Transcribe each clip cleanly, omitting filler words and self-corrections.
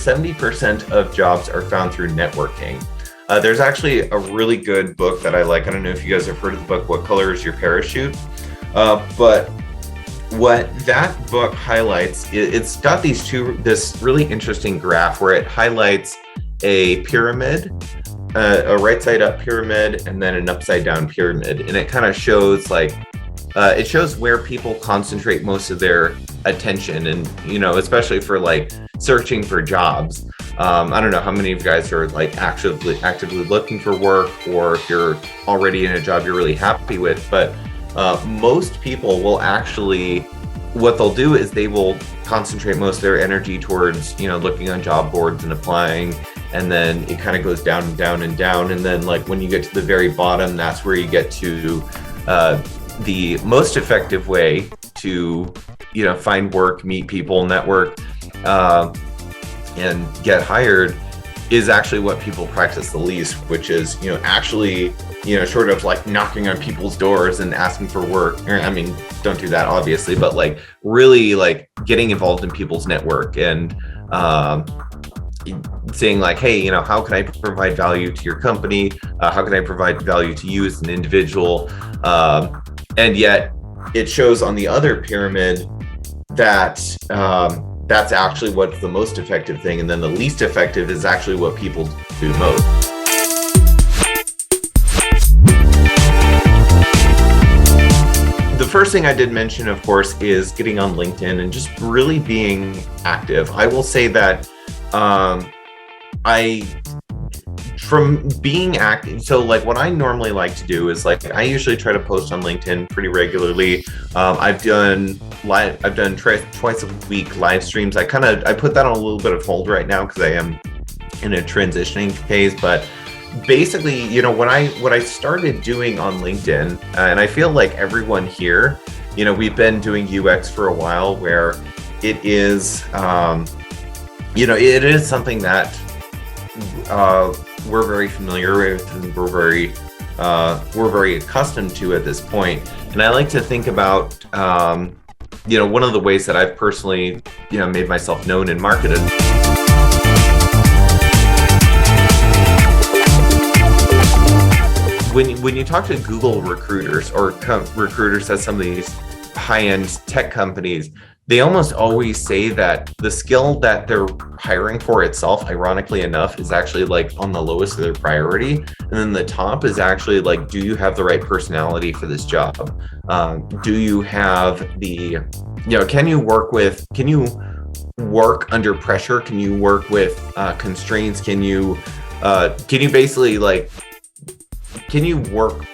70% of jobs are found through networking. There's actually a really good book that I like. I don't know if you guys have heard of the book, What Color is Your Parachute? But what that book highlights, it's got this really interesting graph where it highlights a pyramid, a right side up pyramid, and then an upside down pyramid. And it kind of shows it shows where people concentrate most of their attention, and especially for searching for jobs. I don't know how many of you guys are actively looking for work, or if you're already in a job you're really happy with, but most people will actually, what they'll do is they will concentrate most of their energy towards looking on job boards and applying, and then it kind of goes down and down and down, and then when you get to the very bottom, that's where you get to the most effective way to find work, meet people, network, and get hired, is actually what people practice the least, which is actually sort of knocking on people's doors and asking for work. I mean, don't do that obviously, but really getting involved in people's network and saying hey, how can I provide value to your company? How can I provide value to you as an individual? And yet it shows on the other pyramid that that's actually what's the most effective thing, and then the least effective is actually what people do most. The first thing I did mention, of course, is getting on LinkedIn and just really being active. I will say that from being active, so what I normally like to do is I usually try to post on LinkedIn pretty regularly. I've done twice a week live streams. I put that on a little bit of hold right now because I am in a transitioning phase. But basically, what I started doing on LinkedIn, and I feel like everyone here, we've been doing UX for a while, where it is, it is something that we're very familiar with, and we're very accustomed to at this point. And I like to think about, one of the ways that I've personally, made myself known and marketed. When you talk to Google recruiters or recruiters at some of these high-end tech companies, they almost always say that the skill that they're hiring for itself, ironically enough, is actually on the lowest of their priority. And then the top is actually do you have the right personality for this job? Do you have the, can you work under pressure? Can you work with constraints? Can you basically can you work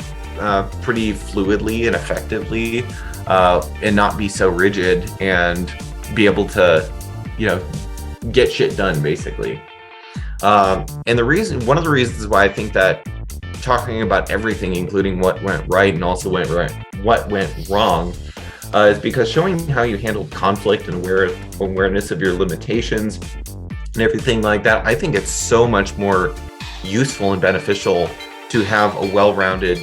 pretty fluidly and effectively, and not be so rigid, and be able to, get shit done, basically. And one of the reasons why I think that talking about everything, including what went right and also what went wrong, is because showing how you handled conflict and awareness of your limitations and everything like that, I think it's so much more useful and beneficial to have a well-rounded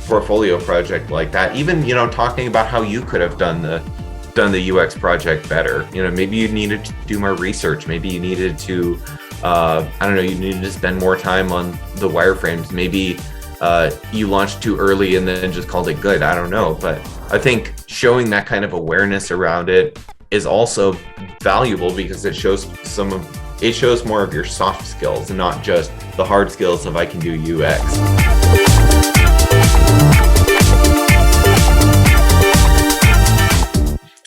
portfolio project like that. Even talking about how you could have done the UX project better. Maybe you needed to do more research. Maybe you needed to you needed to spend more time on the wireframes. Maybe you launched too early and then just called it good. I don't know, but I think showing that kind of awareness around it is also valuable, because it shows more of your soft skills and not just the hard skills of I can do UX.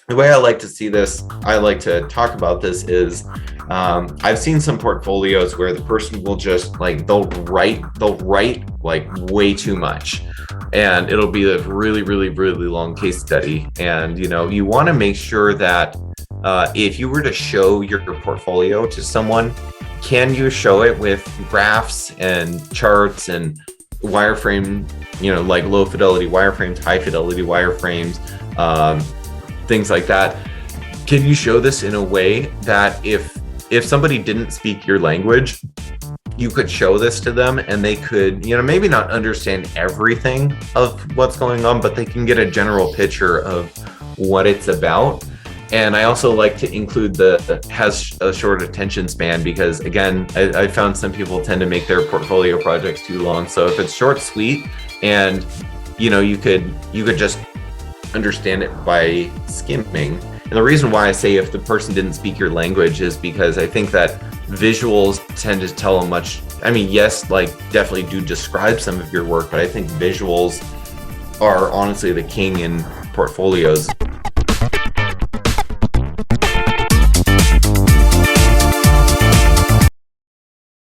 The way I like to see this, I like to talk about this is, I've seen some portfolios where the person will just they'll write way too much, and it'll be a really, really, really long case study. And you want to make sure that if you were to show your portfolio to someone, can you show it with graphs and charts and wireframe, low fidelity wireframes, high fidelity wireframes, things like that? Can you show this in a way that if somebody didn't speak your language, you could show this to them and they could, maybe not understand everything of what's going on, but they can get a general picture of what it's about. And I also like to include the has a short attention span, because again, I found some people tend to make their portfolio projects too long. So if it's short, sweet, and you could just understand it by skimming. And the reason why I say if the person didn't speak your language is because I think that visuals tend to tell a much, I mean, yes, like definitely do describe some of your work, but I think visuals are honestly the king in portfolios.